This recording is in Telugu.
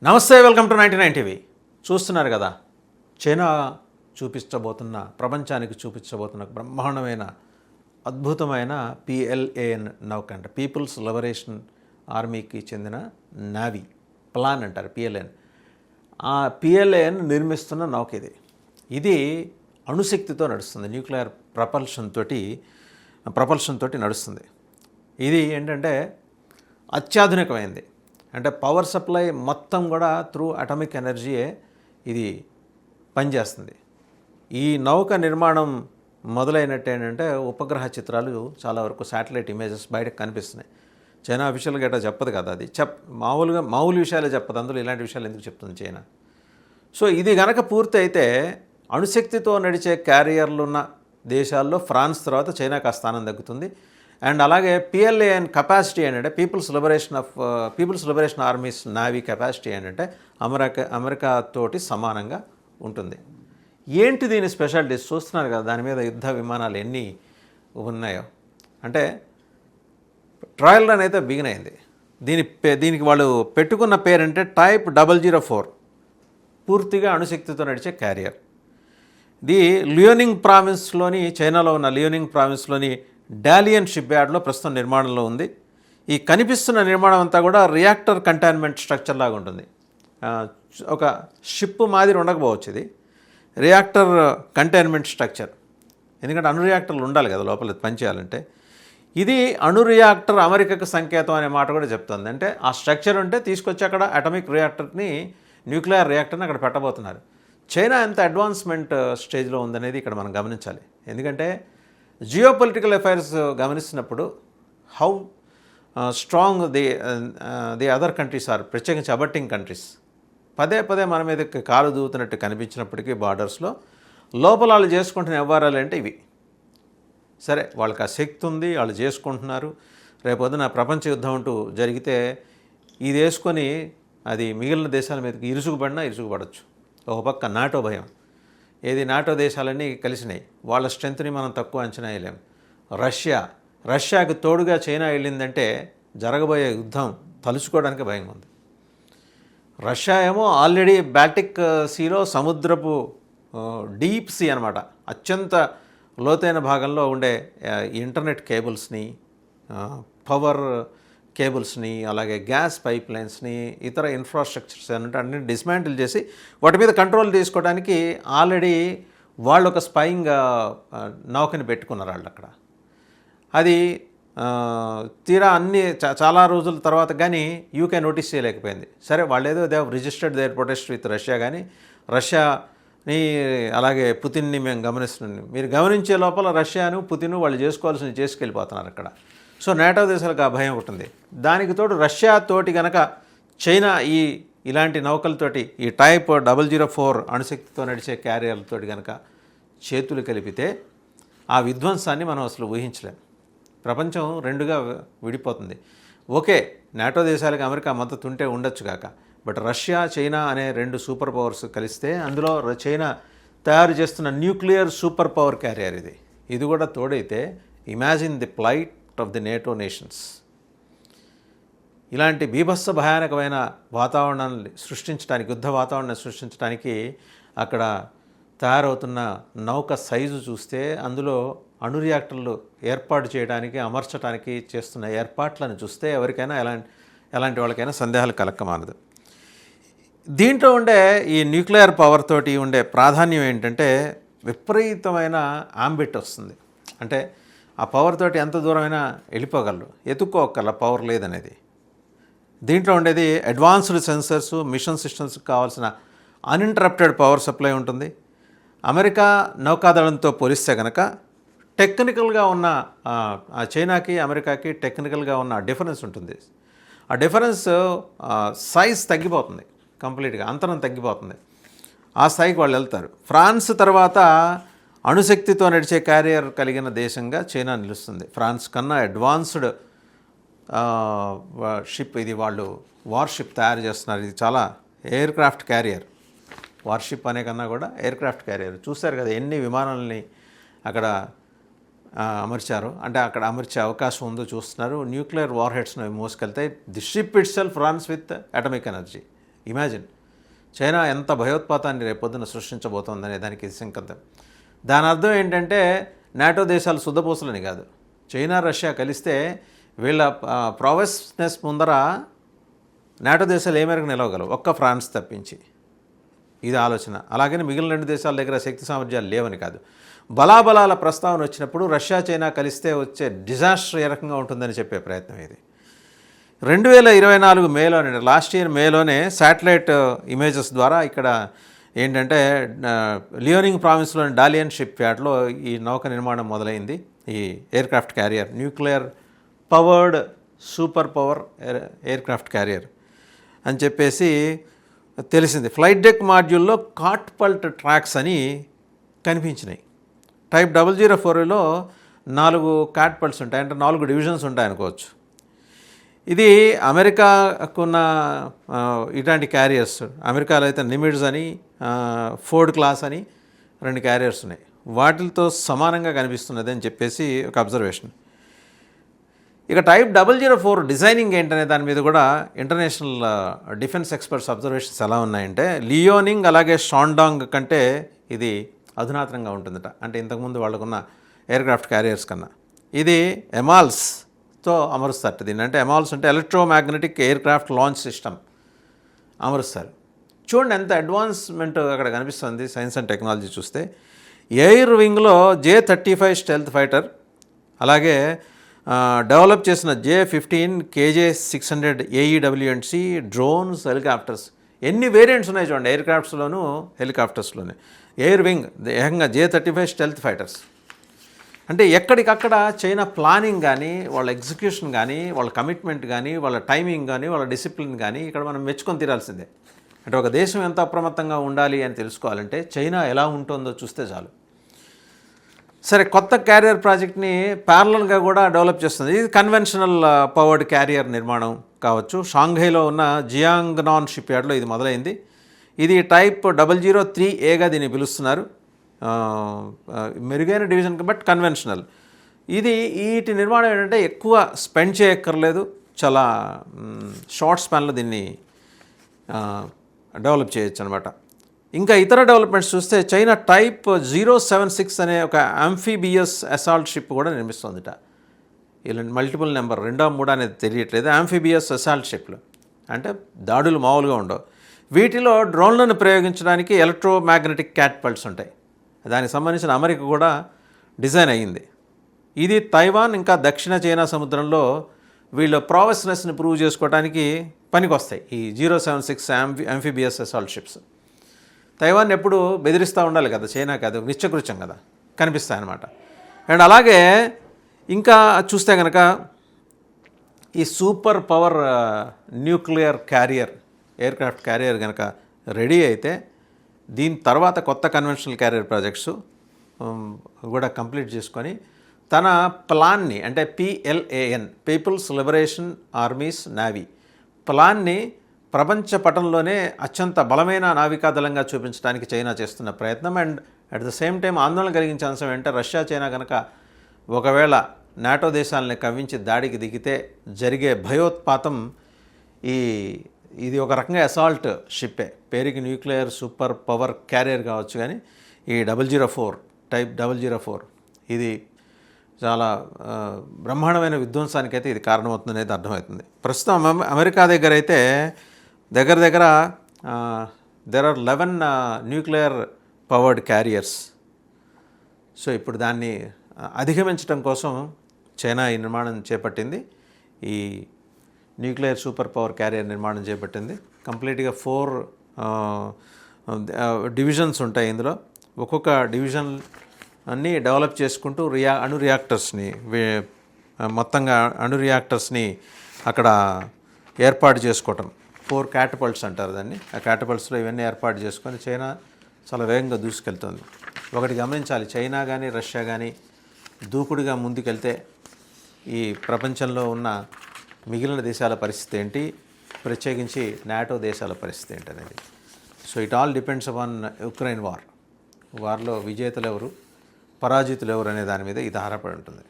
నమస్తే, వెల్కమ్ టు 99 టీవీ. చూస్తున్నారు కదా, చైనా ప్రపంచానికి చూపించబోతున్న బ్రహ్మాండమైన అద్భుతమైన PLAN నౌక అంటే పీపుల్స్ లిబరేషన్ ఆర్మీకి చెందిన నావీ ప్లాన్ అంటారు PLAN. ఆ PLAN నిర్మిస్తున్న నౌక ఇది అణుశక్తితో నడుస్తుంది, న్యూక్లియర్ ప్రపల్షన్ తోటి నడుస్తుంది. ఇది ఏంటంటే అత్యాధునికమైంది. అంటే పవర్ సప్లై మొత్తం కూడా త్రూ అటామిక్ ఎనర్జీయే ఇది పనిచేస్తుంది. ఈ నౌక నిర్మాణం మొదలైనట్టు ఏంటంటే ఉపగ్రహ చిత్రాలు చాలా వరకు శాటిలైట్ ఇమేజెస్ బయటకు కనిపిస్తున్నాయి. చైనా అఫీషియల్గా గట్రా చెప్పదు కదా, అది మామూలు విషయాలే చెప్పదు, అందులో ఇలాంటి విషయాలు ఎందుకు చెప్తుంది చైనా. సో ఇది గనక పూర్తి అయితే అణుశక్తితో నడిచే క్యారియర్లున్న దేశాల్లో ఫ్రాన్స్ తర్వాత చైనాకు ఆ స్థానం దక్కుతుంది. అండ్ అలాగే PLAN కెపాసిటీ ఏంటంటే People's liberation Army's navy capacity ఏంటంటే అమెరికా తోటి సమానంగా ఉంటుంది. ఏంటి దీని స్పెషాలిటీస్ చూస్తున్నారు కదా, దాని మీద యుద్ధ విమానాలు ఎన్ని ఉన్నాయో. అంటే ట్రయల్ రన్ అయితే బిగిన్ అయింది. దీనికి వాళ్ళు పెట్టుకున్న పేరంటే Type 004, పూర్తిగా అణుశక్తితో నడిచే క్యారియర్. ఇది లియోనింగ్ ప్రావిన్స్లోని, చైనాలో ఉన్న లియోనింగ్ ప్రావిన్స్లోని డాలియన్ షిప్ యార్డ్లో ప్రస్తుతం నిర్మాణంలో ఉంది. ఈ కనిపిస్తున్న నిర్మాణం అంతా కూడా రియాక్టర్ కంటైన్మెంట్ స్ట్రక్చర్ లాగా ఉంటుంది. ఒక షిప్ మాదిరి ఉండకపోవచ్చు, ఇది రియాక్టర్ కంటైన్మెంట్ స్ట్రక్చర్. ఎందుకంటే అణు రియాక్టర్లు ఉండాలి కదా లోపల పనిచేయాలంటే. ఇది అణు రియాక్టర్ అమెరికాకు సంకేతం అనే మాట కూడా చెప్తుంది. అంటే ఆ స్ట్రక్చర్ ఉంటే తీసుకొచ్చి అక్కడ అటామిక్ రియాక్టర్ని, న్యూక్లియర్ రియాక్టర్ని అక్కడ పెట్టబోతున్నారు. చైనా ఎంత అడ్వాన్స్మెంట్ స్టేజ్లో ఉందనేది ఇక్కడ మనం గమనించాలి. ఎందుకంటే జియోపొలిటికల్ అఫైర్స్ గమనిస్తున్నప్పుడు how strong the other countries are, ప్రత్యేకించి అబట్టింగ్ కంట్రీస్ పదే మన మీద కాలు దూతున్నట్టు కనిపించినప్పటికీ బార్డర్స్లో లోపల వాళ్ళు చేసుకుంటున్న వ్యవహారాలు అంటే ఇవి. సరే, వాళ్ళకి ఆ శక్తి ఉంది, వాళ్ళు చేసుకుంటున్నారు. రేపొద్దున ప్రపంచ యుద్ధం అంటూ జరిగితే ఇది వేసుకొని అది మిగిలిన దేశాల మీదకి ఇరుసుకుపడచ్చు. ఒక పక్క నాటో భయం, నాటో దేశాలన్నీ కలిసినాయి, వాళ్ళ స్ట్రెంత్ని మనం తక్కువ అంచనా వేయలేం. రష్యాకు తోడుగా చైనా వెళ్ళిందంటే జరగబోయే యుద్ధం తలుచుకోవడానికి భయం ఉంది. రష్యా ఏమో ఆల్రెడీ బాల్టిక్ సీలో సముద్రపు డీప్ సీ అనమాట, అత్యంత లోతైన భాగంలో ఉండే ఇంటర్నెట్ కేబుల్స్ని, పవర్ కేబుల్స్ని, అలాగే గ్యాస్ పైప్ లైన్స్ని, ఇతర ఇన్ఫ్రాస్ట్రక్చర్స్ అన్ని డిస్మాంటిల్ చేసి వాటి మీద కంట్రోల్ తీసుకోవడానికి ఆల్రెడీ వాళ్ళు ఒక స్పైయింగ్ నౌకని పెట్టుకున్నారు వాళ్ళు అక్కడ. అది తీరా చాలా రోజుల తర్వాత కానీ యూకే నోటీస్ చేయలేకపోయింది. సరే, వాళ్ళు ఏదో they registered there protest with Russia, కానీ రష్యాని అలాగే పుతిన్ని మేము గమనిస్తున్నాం. మీరు గమనించే లోపల రష్యాను పుతిన్ వాళ్ళు చేసుకోవాల్సింది చేసుకెళ్ళిపోతున్నారు అక్కడ. సో నాటో దేశాలకు ఆ భయం ఉంటుంది. దానికి తోడు రష్యా తోటి గనక చైనా ఇలాంటి నౌకలతోటి ఈ Type 004 అణుశక్తితో నడిచే క్యారియర్లతోటి కనుక చేతులు కలిపితే ఆ విధ్వంసాన్ని మనం అసలు ఊహించలేం. ప్రపంచం రెండుగా విడిపోతుంది. ఓకే, నాటో దేశాలకు అమెరికా మద్దతు ఉంటే ఉండొచ్చు కాక, బట్ రష్యా చైనా అనే రెండు సూపర్ పవర్స్ కలిస్తే అందులో చైనా తయారు చేస్తున్న న్యూక్లియర్ సూపర్ పవర్ క్యారియర్ ఇది కూడా తోడైతే imagine the plight of the NATO nations. ఇలాంటి బీభత్స భయానకమైన వాతావరణాన్ని సృష్టించడానికి, యుద్ధ వాతావరణాన్ని సృష్టించడానికి అక్కడ తయారవుతున్న నౌక సైజు చూస్తే, అందులో అణు రియాక్టర్లు ఏర్పాటు చేయడానికి, అమర్చడానికి చేస్తున్న ఏర్పాట్లను చూస్తే ఎవరికైనా ఎలాంటి వాళ్ళకైనా సందేహాలు కలక్కమానదు. దీంట్లో ఉండే ఈ న్యూక్లియర్ పవర్ తోటి ఉండే ప్రాధాన్యం ఏంటంటే విపరీతమైన ఆంబిట్ వస్తుంది. అంటే ఆ పవర్ తోటి ఎంత దూరమైనా వెళ్ళిపోగలరు, ఎత్తుక్కోగల పవర్ లేదనేది. దీంట్లో ఉండేది అడ్వాన్స్డ్ సెన్సర్స్, మిషన్ సిస్టమ్స్కి కావాల్సిన అన్ఇంటరప్టెడ్ పవర్ సప్లై ఉంటుంది. అమెరికా నౌకాదళంతో పోలిస్తే కనుక టెక్నికల్గా ఉన్న చైనాకి అమెరికాకి టెక్నికల్గా ఉన్న డిఫరెన్స్ ఉంటుంది. ఆ డిఫరెన్స్ సైజ్ తగ్గిపోతుంది, కంప్లీట్గా అంతరం తగ్గిపోతుంది. ఆ స్థాయికి వాళ్ళు వెళ్తారు. ఫ్రాన్స్ తర్వాత అణుశక్తితో నడిచే క్యారియర్ కలిగిన దేశంగా చైనా నిలుస్తుంది. ఫ్రాన్స్ కన్నా అడ్వాన్స్డ్ షిప్ ఇది, వాళ్ళు వార్షిప్ తయారు చేస్తున్నారు. ఇది చాలా ఎయిర్ క్రాఫ్ట్ క్యారియర్, వార్షిప్ అనే కన్నా కూడా ఎయిర్ క్రాఫ్ట్ క్యారియర్. చూశారు కదా ఎన్ని విమానాలని అక్కడ అమర్చారు, అంటే అక్కడ అమర్చే అవకాశం ఉందో చూస్తున్నారు. న్యూక్లియర్ వార్ హెడ్స్ని మోసుకెళ్తాయి. The ship itself runs with atomic energy. Imagine China ఎంత భయోత్పాతాన్ని రేపొద్దున సృష్టించబోతోందనే దానికి ఇది సంకేతం. దాని అర్థం ఏంటంటే నాటో దేశాలు శుద్ధపూసలని కాదు, చైనా రష్యా కలిస్తే వీళ్ళ ప్రావెస్నెస్ ముందర నాటో దేశాలు ఏ మేరకు నిలవగలవు, ఒక్క ఫ్రాన్స్ తప్పించి. ఇది ఆలోచన. అలాగని మిగిలిన 2 దేశాల దగ్గర శక్తి సామర్థ్యాలు లేవని కాదు. బలాబలాల ప్రస్తావన వచ్చినప్పుడు రష్యా చైనా కలిస్తే వచ్చే డిజాస్టర్ ఏ రకంగా ఉంటుందని చెప్పే ప్రయత్నం ఇది. 2024 మేలోనే, లాస్ట్ ఇయర్ మేలోనే శాటిలైట్ ఇమేజెస్ ద్వారా ఇక్కడ ఏంటంటే లియోనింగ్ ప్రావిన్స్లోని డాలియన్ షిప్ యార్డ్లో ఈ నౌక నిర్మాణం మొదలైంది. ఈ aircraft carrier, nuclear powered super power aircraft carrier అని చెప్పేసి తెలిసింది. ఫ్లైట్ డెక్ మాడ్యూల్లో కాట్పల్ట్ ట్రాక్స్ అని కనిపించినాయి. టైప్ 004లో 4 కాట్పల్ట్స్ ఉంటాయి, అంటే 4 డివిజన్స్ ఉంటాయి అనుకోవచ్చు. ఇది అమెరికాకున్న ఇట్లాంటి క్యారియర్స్, అమెరికాలో అయితే నిమిడ్స్ అని ఫోర్డ్ క్లాస్ అని 2 క్యారియర్స్ ఉన్నాయి, వాటితో సమానంగా కనిపిస్తున్నది అని చెప్పేసి ఒక అబ్జర్వేషన్. ఇక టైప్ 004 డిజైనింగ్ ఏంటనే దాని మీద కూడా ఇంటర్నేషనల్ డిఫెన్స్ ఎక్స్పర్ట్స్ అబ్జర్వేషన్స్ ఎలా ఉన్నాయంటే, లియోనింగ్ అలాగే షాండాంగ్ కంటే ఇది అధునాతనంగా ఉంటుందట. అంటే ఇంతకుముందు వాళ్ళకున్న ఎయిర్క్రాఫ్ట్ క్యారియర్స్ కన్నా. ఇది ఎమాల్స్తో అమరుస్తారు దీన్ని. అంటే ఎమాల్స్ అంటే ఎలక్ట్రోమాగ్నెటిక్ ఎయిర్క్రాఫ్ట్ లాంచ్ సిస్టమ్ అమరుస్తారు. చూడండి ఎంత అడ్వాన్స్మెంట్ అక్కడ కనిపిస్తుంది సైన్స్ అండ్ టెక్నాలజీ చూస్తే. ఎయిర్ వింగ్లో J-35 స్టెల్త్ ఫైటర్, అలాగే డెవలప్ చేసిన J-15 KJ-600 AEW&C drones, helicopters, ఎన్ని వేరియంట్స్ ఉన్నాయి చూడండి ఎయిర్క్రాఫ్ట్స్లోను హెలికాప్టర్స్లోనే. ఎయిర్ వింగ్ ఏకంగా J-35 స్టెల్త్ ఫైటర్స్. అంటే ఎక్కడికక్కడ చైనా ప్లానింగ్ కానీ, వాళ్ళ ఎగ్జిక్యూషన్ కానీ, వాళ్ళ కమిట్మెంట్ కానీ, వాళ్ళ టైమింగ్ కానీ, వాళ్ళ డిసిప్లిన్ కానీ ఇక్కడ మనం మెచ్చుకొని తీరాల్సిందే. అంటే ఒక దేశం ఎంత అప్రమత్తంగా ఉండాలి అని తెలుసుకోవాలంటే చైనా ఎలా ఉంటుందో చూస్తే చాలు. సరే, కొత్త క్యారియర్ ప్రాజెక్ట్ని ప్యారలల్గా కూడా డెవలప్ చేస్తుంది. ఇది కన్వెన్షనల్ పవర్డ్ క్యారియర్ నిర్మాణం కావచ్చు. షాంఘైలో ఉన్న జియాంగ్నాన్ షిప్ యార్డ్లో ఇది మొదలైంది. ఇది టైప్ 003Aగా దీన్ని పిలుస్తున్నారు. మెరుగైన డివిజన్ బట్ కన్వెన్షనల్. వీటి నిర్మాణం ఏంటంటే ఎక్కువ స్పెండ్ చేయక్కర్లేదు, చాలా షార్ట్ స్పాన్లో దీన్ని డెవలప్ చేయొచ్చు అనమాట. ఇంకా ఇతర డెవలప్మెంట్స్ చూస్తే చైనా టైప్ 076 అనే ఒక అంఫీబియస్ అసాల్ట్ షిప్ కూడా నిర్మిస్తుందిట. ఇలా మల్టిపుల్ నెంబర్ 2, 3 అనేది తెలియట్లేదు. అంఫీబియస్ అసాల్ట్ షిప్లు అంటే దాడులు మామూలుగా ఉండవు. వీటిలో డ్రోన్లను ప్రయోగించడానికి ఎలక్ట్రోమాగ్నెటిక్ క్యాట్పల్ట్స్ ఉంటాయి. దానికి సంబంధించిన అమెరికా కూడా డిజైన్ అయ్యింది. ఇది తైవాన్ ఇంకా దక్షిణ చైనా సముద్రంలో వీళ్ళ ప్రావెస్నెస్ని ప్రూవ్ చేసుకోవడానికి పనికొస్తాయి ఈ 076 అంఫీబియస్ అసాల్ట్ షిప్స్. తైవాన్ ఎప్పుడు బెదిరిస్తూ ఉండాలి కదా, చైనా కాదు, నిత్యకృత్యం కదా, కనిపిస్తాయి అన్నమాట. అండ్ అలాగే ఇంకా చూస్తే కనుక ఈ super power nuclear carrier aircraft carrier కనుక రెడీ అయితే దీని తర్వాత కొత్త కన్వెన్షనల్ క్యారియర్ ప్రాజెక్ట్స్ కూడా కంప్లీట్ చేసుకొని తన ప్లాన్ని, అంటే PLAN people's liberation army's navy ప్లాన్ని ప్రపంచ పటంలోనే అత్యంత బలమైన నావికాదళంగా చూపించడానికి చైనా చేస్తున్న ప్రయత్నం. And at the same time ఆందోళన కలిగించే అంశం ఏంటంటే రష్యా చైనా కనుక ఒకవేళ నాటో దేశాలని కవ్వించి దాడికి దిగితే జరిగే భయోత్పాతం. ఇది ఒక రకంగా అసాల్ట్ షిప్పే, పేరుకి న్యూక్లియర్ సూపర్ పవర్ క్యారియర్ కావచ్చు, కానీ ఈ 004 టైప్ 004 ఇది చాలా బ్రహ్మాండమైన విధ్వంసానికైతే ఇది కారణమవుతుంది అనేది అర్థమవుతుంది. ప్రస్తుతం అమెరికా దగ్గర అయితే దగ్గర there are 11 nuclear powered carriers. So ఇప్పుడు దాన్ని అధిగమించడం కోసం చైనా ఈ నిర్మాణం చేపట్టింది. ఈ న్యూక్లియర్ సూపర్ పవర్ క్యారియర్ నిర్మాణం చేపట్టింది. కంప్లీట్గా 4 డివిజన్స్ ఉంటాయి ఇందులో. ఒక్కొక్క డివిజన్ అన్నీ డెవలప్ చేసుకుంటూ అణు రియాక్టర్స్ని మొత్తంగా అణు రియాక్టర్స్ని అక్కడ ఏర్పాటు చేసుకోవటం. 4 క్యాటపల్ట్స్ అంటారు దాన్ని. ఆ క్యాటపల్ట్స్లో ఇవన్నీ ఏర్పాటు చేసుకొని చైనా చాలా వేగంగా దూసుకెళ్తుంది. ఒకటి గమనించాలి, చైనా కానీ రష్యా కానీ దూకుడుగా ముందుకెళ్తే ఈ ప్రపంచంలో ఉన్న మిగిలిన దేశాల పరిస్థితి ఏంటి, ప్రత్యేకించి నాటో దేశాల పరిస్థితి ఏంటి అనేది. So it all depends upon Ukraine వార్లో విజేతలు ఎవరు, పరాజితులు ఎవరు అనే దాని మీద ఇది ఆధారపడి ఉంటుంది.